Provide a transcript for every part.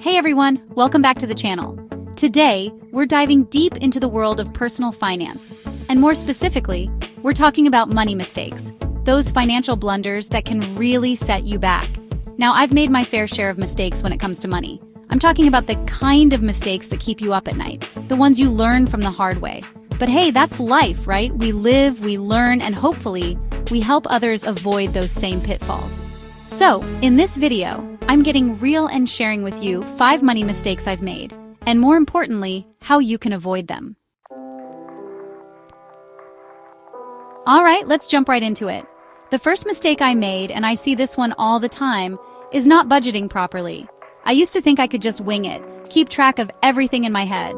Hey everyone, welcome back to the channel. Today, we're diving deep into the world of personal finance. And more specifically, we're talking about money mistakes, those financial blunders that can really set you back. Now, I've made my fair share of mistakes when it comes to money. I'm talking about the kind of mistakes that keep you up at night, the ones you learn from the hard way. But hey, that's life, right? We live, we learn, and hopefully, we help others avoid those same pitfalls. So, in this video, I'm getting real and sharing with you 5 money mistakes I've made, and more importantly, how you can avoid them. Alright, let's jump right into it. The first mistake I made, and I see this one all the time, is not budgeting properly. I used to think I could just wing it, keep track of everything in my head.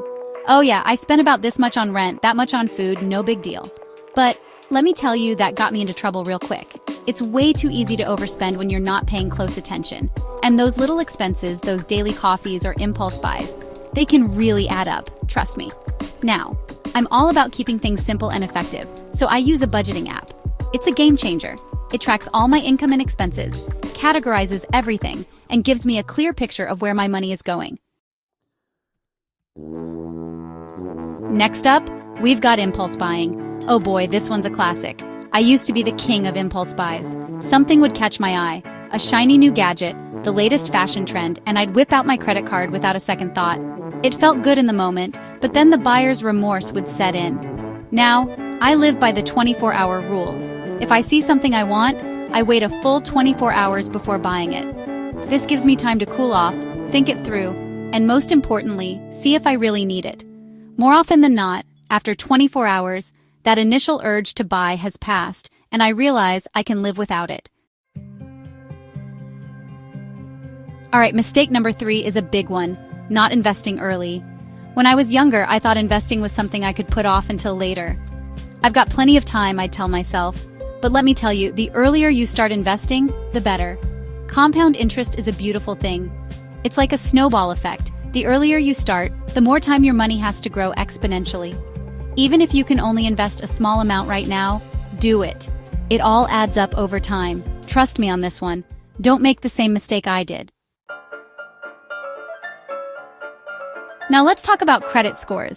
Oh yeah, I spent about this much on rent, that much on food, no big deal. But let me tell you, that got me into trouble real quick. It's way too easy to overspend when you're not paying close attention. And those little expenses, those daily coffees or impulse buys, they can really add up, trust me. Now, I'm all about keeping things simple and effective, so I use a budgeting app. It's a game changer. It tracks all my income and expenses, categorizes everything, and gives me a clear picture of where my money is going. Next up, we've got impulse buying. Oh boy, this one's a classic. I used to be the king of impulse buys. Something would catch my eye, a shiny new gadget, the latest fashion trend, and I'd whip out my credit card without a second thought. It felt good in the moment, but then the buyer's remorse would set in. Now, I live by the 24-hour rule. If I see something I want, I wait a full 24 hours before buying it. This gives me time to cool off, think it through, and most importantly, see if I really need it. More often than not, after 24 hours, that initial urge to buy has passed, and I realize I can live without it. Alright, mistake number 3 is a big one, not investing early. When I was younger, I thought investing was something I could put off until later. I've got plenty of time, I'd tell myself. But let me tell you, the earlier you start investing, the better. Compound interest is a beautiful thing. It's like a snowball effect. The earlier you start, the more time your money has to grow exponentially. Even if you can only invest a small amount right now, do it. It all adds up over time. Trust me on this one. Don't make the same mistake I did. Now let's talk about credit scores.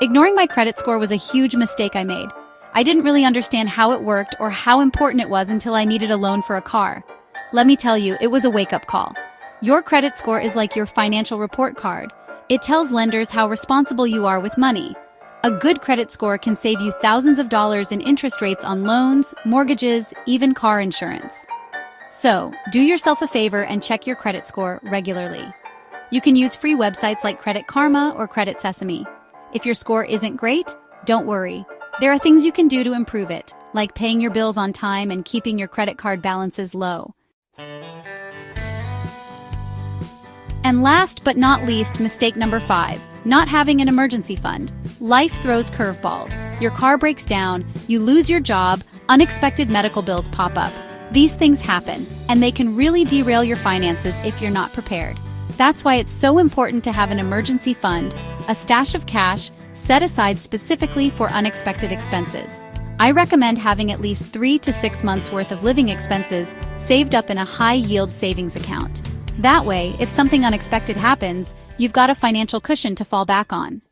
Ignoring my credit score was a huge mistake I made. I didn't really understand how it worked or how important it was until I needed a loan for a car. Let me tell you, it was a wake-up call. Your credit score is like your financial report card. It tells lenders how responsible you are with money. A good credit score can save you thousands of dollars in interest rates on loans, mortgages, even car insurance. So, do yourself a favor and check your credit score regularly. You can use free websites like Credit Karma or Credit Sesame. If your score isn't great, don't worry. There are things you can do to improve it, like paying your bills on time and keeping your credit card balances low. And last but not least, mistake number 5, not having an emergency fund. Life throws curveballs. Your car breaks down, you lose your job, unexpected medical bills pop up. These things happen, and they can really derail your finances if you're not prepared. That's why it's so important to have an emergency fund, a stash of cash, set aside specifically for unexpected expenses. I recommend having at least 3 to 6 months worth of living expenses saved up in a high-yield savings account. That way, if something unexpected happens, you've got a financial cushion to fall back on.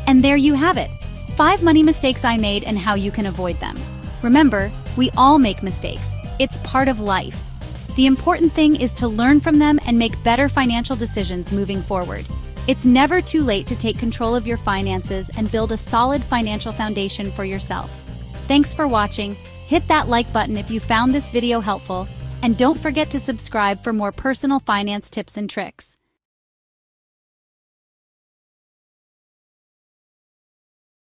And there you have it, 5 money mistakes I made and how you can avoid them. Remember, we all make mistakes. It's part of life. The important thing is to learn from them and make better financial decisions moving forward. It's never too late to take control of your finances and build a solid financial foundation for yourself. Thanks for watching. Hit that like button if you found this video helpful, and don't forget to subscribe for more personal finance tips and tricks.